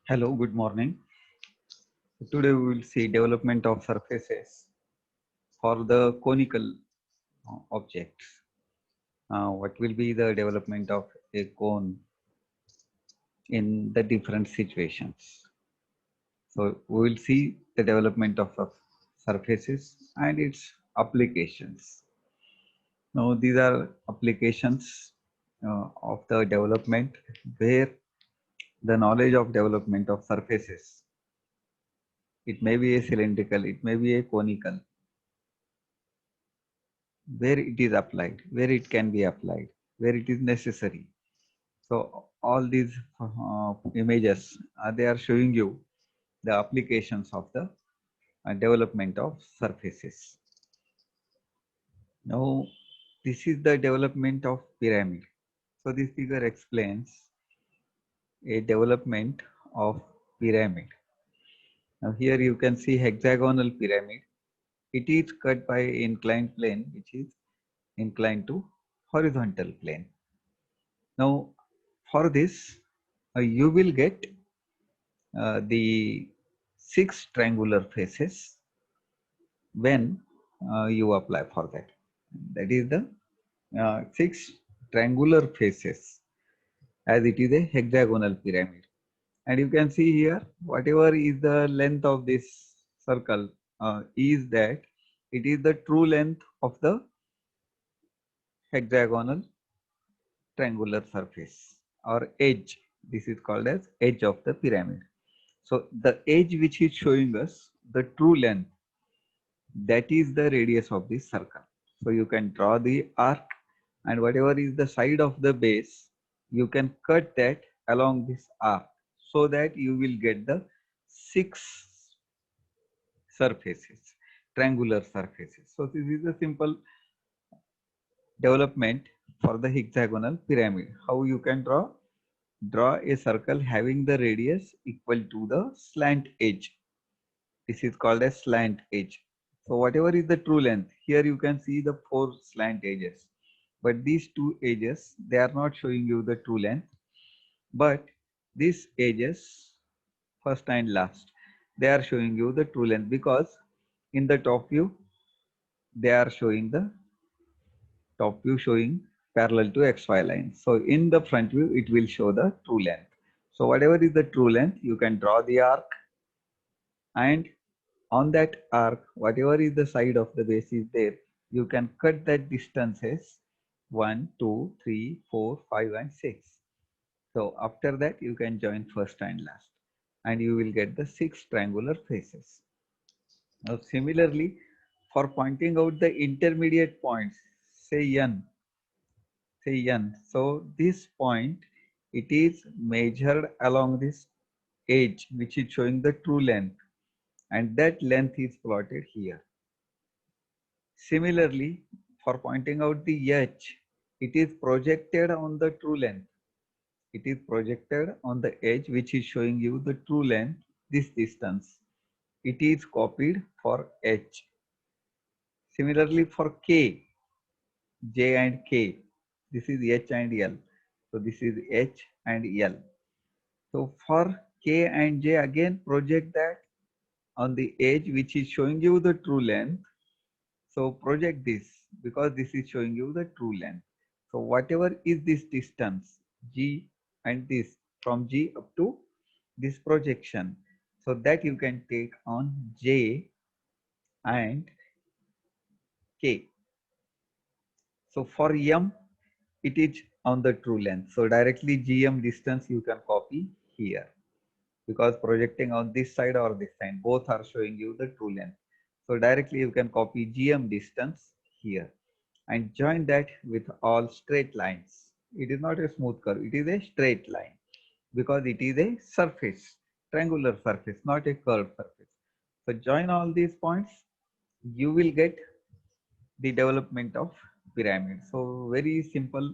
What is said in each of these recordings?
Hello, good morning. Today we will see development of surfaces for the conical objects. What will be the development of a cone in the different situations? So we will see the development of surfaces and its applications. Now these are applications of the development where the knowledge of development of surfaces. It may be a cylindrical, it may be a conical, where it is applied, where it can be applied, where it is necessary. So all these images, they are showing you the applications of the development of surfaces. Now, this is the development of pyramid. So this figure explains a development of pyramid. Now here you can see hexagonal pyramid. It is cut by inclined plane, which is inclined to horizontal plane. Now, for this, you will get the 6 triangular faces when you apply for that. That is the 6 triangular faces as it is a hexagonal pyramid. And you can see here, whatever is the length of this circle is that it is the true length of the hexagonal triangular surface or edge. This is called as edge of the pyramid. So the edge which is showing us the true length, that is the radius of this circle. So you can draw the arc and whatever is the side of the base, you can cut that along this arc so that you will get the 6 surfaces, triangular surfaces. So this is a simple development for the hexagonal pyramid. How you can draw? Draw a circle having the radius equal to the slant edge. This is called a slant edge. So whatever is the true length, here you can see the 4 slant edges. But these 2 edges, they are not showing you the true length. But these edges, first and last, they are showing you the true length because in the top view, they are showing the top view showing parallel to XY line. So in the front view, it will show the true length. So whatever is the true length, you can draw the arc, and on that arc, whatever is the side of the base is there, you can cut that distances 1, 2, 3, 4, 5 and 6. So after that, you can join first and last and you will get the 6 triangular faces. Now similarly, for pointing out the intermediate points, say N, So this point, it is measured along this edge which is showing the true length, and that length is plotted here. Similarly, for pointing out the edge, it is projected on the true length. It is projected on the edge which is showing you the true length, this distance. It is copied for H. Similarly for K, J and K, this is H and L. So this is H and L. So for K and J, again project that on the edge which is showing you the true length. So project this because this is showing you the true length. So whatever is this distance, G and this, from G up to this projection, so that you can take on J and K. So for M, it is on the true length. So directly GM distance you can copy here because projecting on this side or this side, both are showing you the true length. So directly you can copy GM distance here and join that with all straight lines. It is not a smooth curve, it is a straight line because it is a surface, triangular surface, not a curved surface. So join all these points, you will get the development of pyramid. So very simple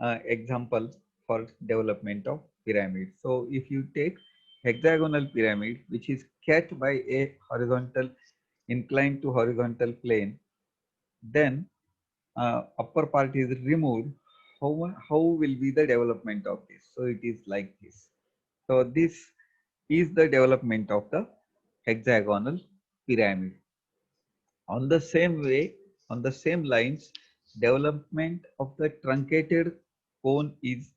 example for development of pyramid. So if you take hexagonal pyramid, which is cut by a horizontal, inclined to horizontal plane, then upper part is removed. How will be the development of this? So it is like this. So this is the development of the hexagonal pyramid. On the same way, on the same lines, development of the truncated cone is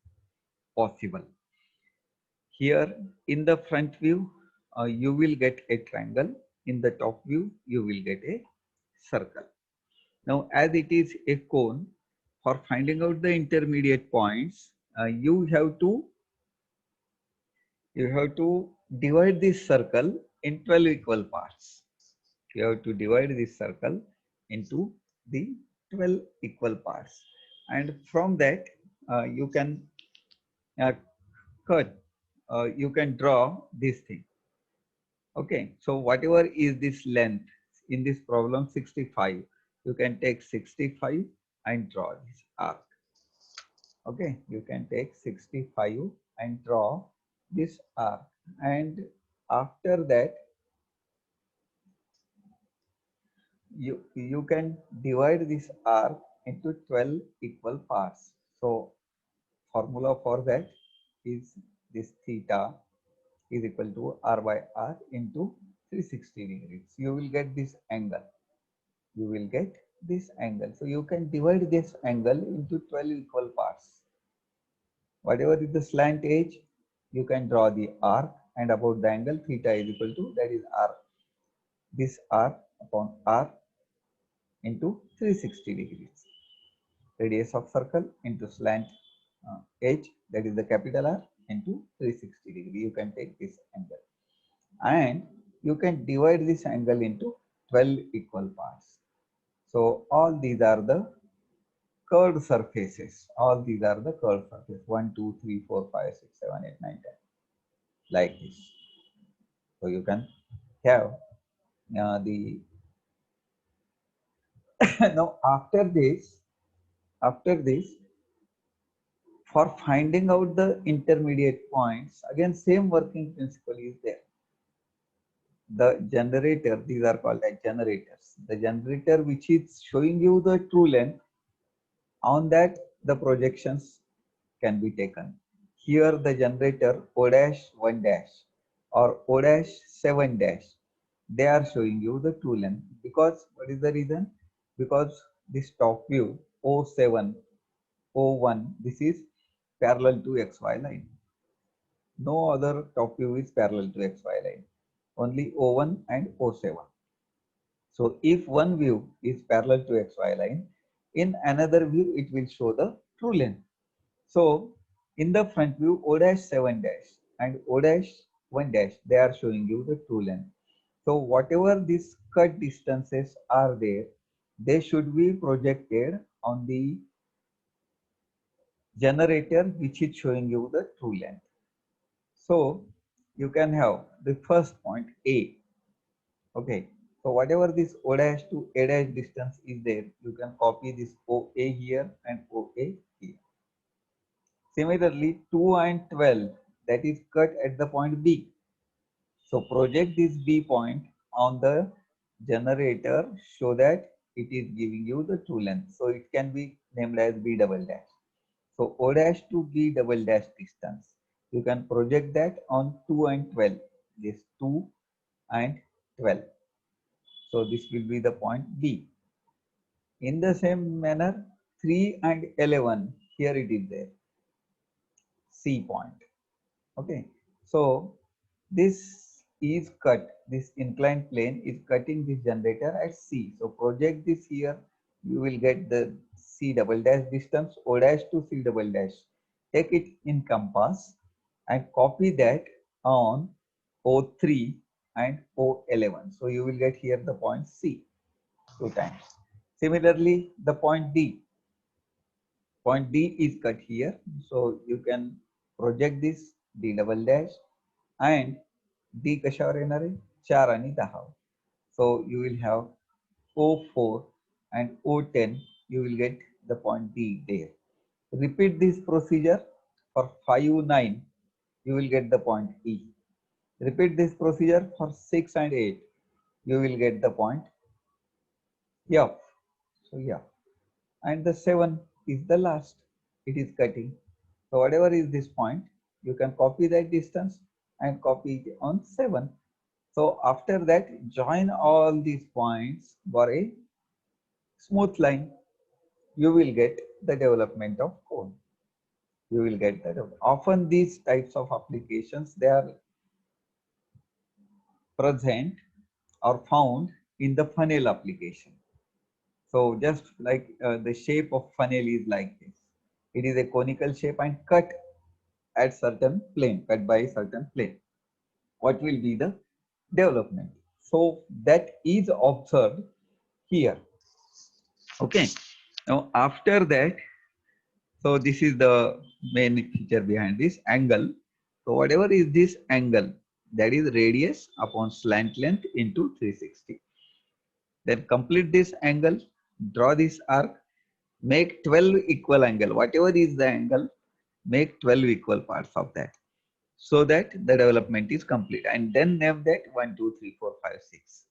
possible. Here in the front view, you will get a triangle. In the top view, you will get a circle. Now, as it is a cone, for finding out the intermediate points, you have to divide this circle in 12 equal parts. You have to divide this circle into the 12 equal parts, and from that you can uh, cut, you can draw this thing. Okay, so whatever is this length in this problem 65, you can take 65 and draw this arc. Okay, you can take 65 and draw this arc, and after that you can divide this arc into 12 equal parts. So formula for that is this theta is equal to r by r into 360 degrees. You will get this angle. You will get this angle. So you can divide this angle into 12 equal parts. Whatever is the slant edge, you can draw the arc, and about the angle theta is equal to, that is r, this r upon r into 360 degrees. Radius of circle into slant edge, that is the capital R, into 360 degree. You can take this angle, and you can divide this angle into 12 equal parts. So all these are the curved surfaces. All these are the curved surfaces. 1, 2, 3, 4, 5, 6, 7, 8, 9, 10. Like this. So you can have the now after this, for finding out the intermediate points, again same working principle is there. The generator, these are called as generators. The generator which is showing you the true length, on that the projections can be taken. Here the generator O dash 1 dash or O dash 7 dash, they are showing you the true length. Because what is the reason? Because this top view O7, O1, this is parallel to XY line. No other top view is parallel to XY line. Only O1 and O7. So if one view is parallel to XY line, in another view it will show the true length. So in the front view, O dash 7 dash and O dash 1 dash, they are showing you the true length. So whatever these cut distances are there, they should be projected on the generator which is showing you the true length. So you can have the first point A. Okay. So whatever this O dash to A dash distance is there, you can copy this OA here and OA here. Similarly, 2 and 12, that is cut at the point B. So project this B point on the generator so that it is giving you the true length. So it can be named as B double dash. So O dash to B double dash distance, you can project that on 2 and 12. This 2 and 12. So this will be the point B. In the same manner, 3 and 11, here it is there, C point. Okay, so this is cut, this inclined plane is cutting this generator at C. So project this here, you will get the C double dash distance, O dash to C double dash. Take it in compass and copy that on O3 and O11. So you will get here the point C 2 times. Similarly, the point D. Point D is cut here. So you can project this D double dash and D कशावर येणार आहे 4 आणि 10. So you will have O4 and O10. You will get the point D there. Repeat this procedure for 5, 9. You will get the point E. Repeat this procedure for 6 and 8. You will get the point F. So yeah. And the 7 is the last. It is cutting. So whatever is this point, you can copy that distance and copy it on 7. So after that, join all these points for a smooth line. You will get the development of cone. You will get that. Often these types of applications, they are present or found in the funnel application. So just like the shape of funnel is like this. It is a conical shape and cut at certain plane, cut by a certain plane. What will be the development? So that is observed here. Okay. Now after that, so this is the main feature behind this angle. So whatever is this angle, that is radius upon slant length into 360. Then complete this angle, draw this arc, make 12 equal angle. Whatever is the angle, make 12 equal parts of that, so that the development is complete. And then name that 1, 2, 3, 4, 5, 6.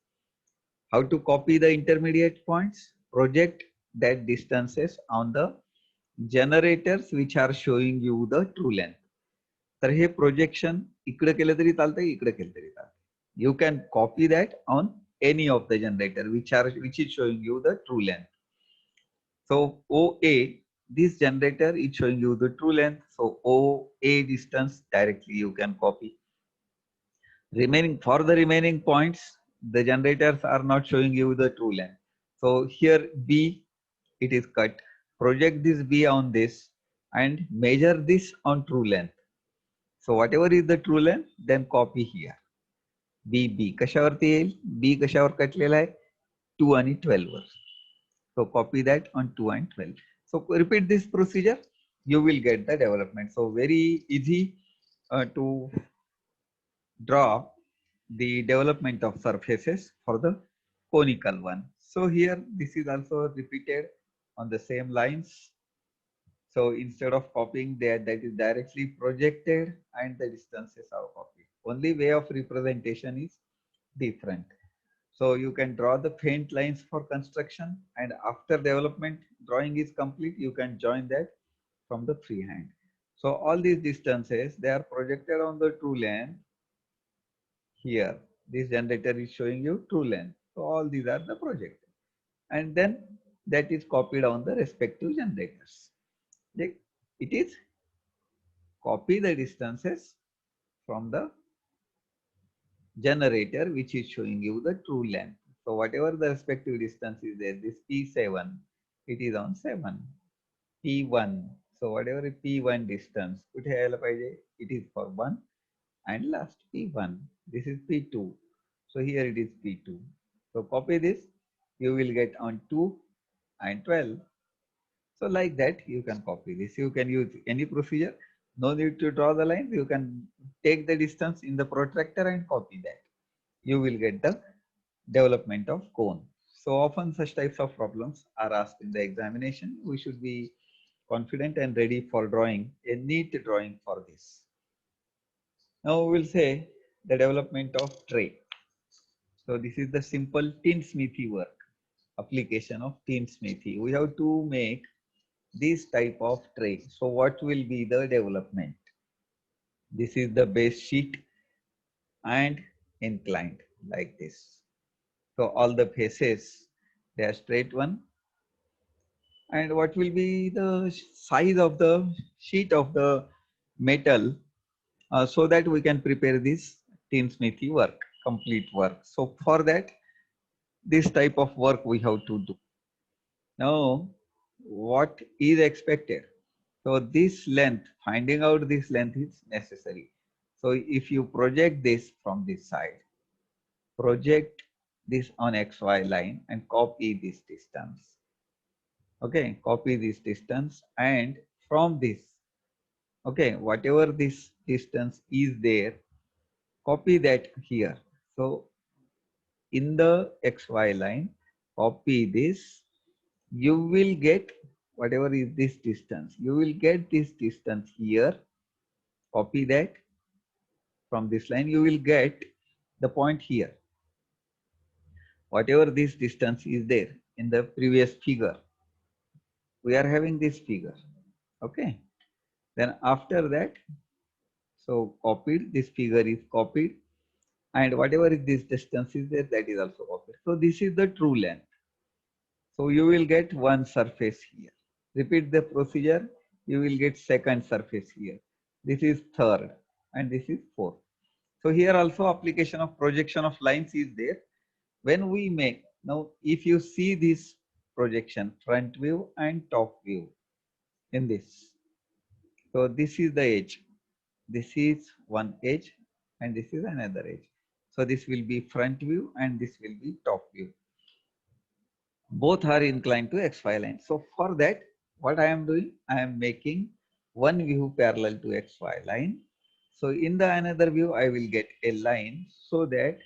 How to copy the intermediate points? Project that distances on the generators which are showing you the true length. तर हे projection इकडे केलं तरी चालतंय, इकडे केलं तरी चालतंय. You can copy that on any of the generator which is showing you the true length. So OA, this generator is showing you the true length. So OA distance directly you can copy. For the remaining points, the generators are not showing you the true length. So here B, it is cut. Project this B on this and measure this on true length. So whatever is the true length, then copy here. B कशावरती येईल? B कशावर कटलेला आहे? 2 आणि 12 वर. So copy that on 2 and 12. So repeat this procedure, you will get the development. So very easy to draw the development of surfaces for the conical one. So here this is also repeated on the same lines. So instead of copying that is directly projected and the distances are copied. Only way of representation is different. So you can draw the faint lines for construction, and after development drawing is complete, you can join that from the freehand. So all these distances, they are projected on the true length. Here, this generator is showing you true length. So all these are the projected. And then that is copied on the respective generators. It is copy the distances from the generator which is showing you the true length. So whatever the respective distance is there, this P7, it is on 7. P1. So whatever is P1 distance, it is for 1 and last P1. This is P2. So here it is P2. So copy this, you will get on 2 and 12. So like that, you can copy this. You can use any procedure. No need to draw the lines. You can take the distance in the protractor and copy that. You will get the development of cone. So often such types of problems are asked in the examination. We should be confident and ready for drawing a neat drawing for this. Now we will say the development of tray. So this is the simple tinsmithy work, application of tinsmithy. We have to make this type of tray. So what will be the development? This is the base sheet and inclined like this. So all the faces, they are straight one. And what will be the size of the sheet of the metal so that we can prepare this tinsmithy work, complete work. So for that, this type of work we have to do. Now, what is expected? So this length, finding out this length is necessary. So if you project this from this side, project this on XY line and copy this distance. Okay, copy this distance, and from this, okay, whatever this distance is there, copy that here. So in the XY line, copy this, you will get whatever is this distance. You will get this distance here, copy that from this line, you will get the point here. Whatever this distance is there in the previous figure, we are having this figure. Okay. Then after that, So copied, this figure is copied, and whatever is this distance is there, that is also copied. So this is the true length. So you will get one surface here. Repeat the procedure, you will get second surface here. This is third, and this is fourth. So here also application of projection of lines is there. When we make, now if you see this projection, front view and top view in this. So this is the edge. This is one edge and this is another edge. So this will be front view and this will be top view. Both are inclined to XY line. So for that, what I am doing, I am making one view parallel to XY line. So in the another view, I will get a line so that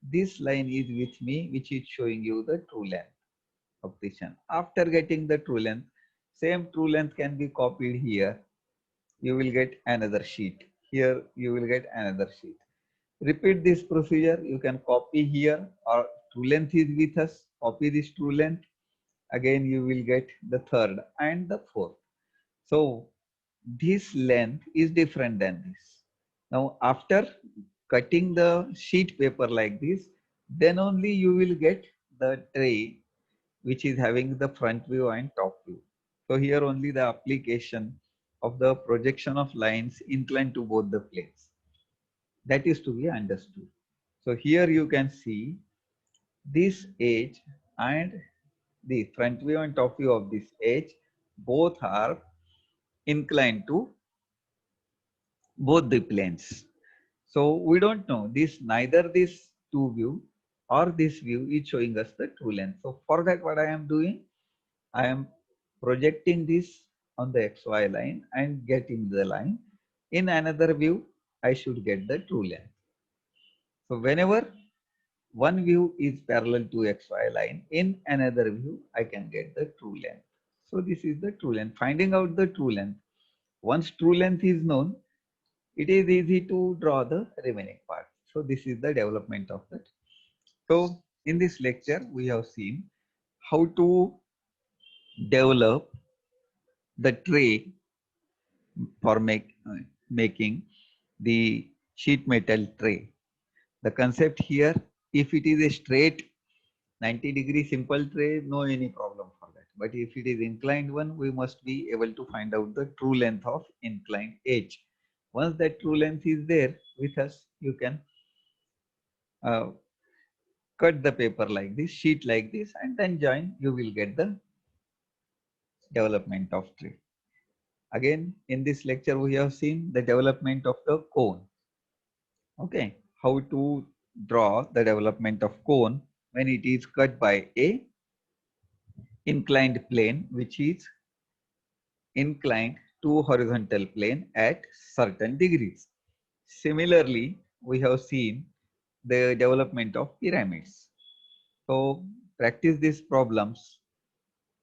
this line is with me, which is showing you the true length of this one. After getting the true length, same true length can be copied here. You will get another sheet. Here you will get another sheet. Repeat this procedure. You can copy here, or true length is with us. Copy this true length. Again, you will get the third and the fourth. So this length is different than this. Now, after cutting the sheet paper like this, then only you will get the tray which is having the front view and top view. So here only the application of the projection of lines inclined to both the planes. That is to be understood. So here you can see this edge and the front view and top view of this edge both are inclined to both the planes. So we don't know this, neither this two view or this view is showing us the true length. So for that, what I am doing, I am projecting this on the XY line and getting the line. In another view, I should get the true length. So whenever one view is parallel to XY line, in another view, I can get the true length. So this is the true length. Finding out the true length. Once true length is known, it is easy to draw the remaining part. So this is the development of that. So in this lecture, we have seen how to develop the tray for making the sheet metal tray. The concept here, if it is a straight 90-degree simple tray, no any problem for that. But if it is inclined one, we must be able to find out the true length of inclined edge. Once that true length is there with us, you can uh, cut the paper like this, sheet like this, and then join, you will get the development of tray. Again, in this lecture, we have seen the development of the cone. Okay, how to draw the development of cone when it is cut by a inclined plane, which is inclined to horizontal plane at certain degrees. Similarly, we have seen the development of pyramids. So practice these problems,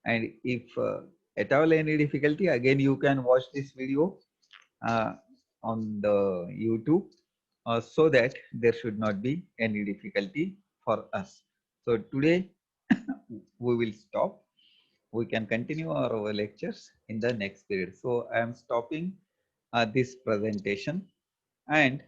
and if at all any difficulty, again you can watch this video uh, on the YouTube so that there should not be any difficulty for us. So today we will stop. We can continue our lectures in the next period. So I am stopping this presentation, and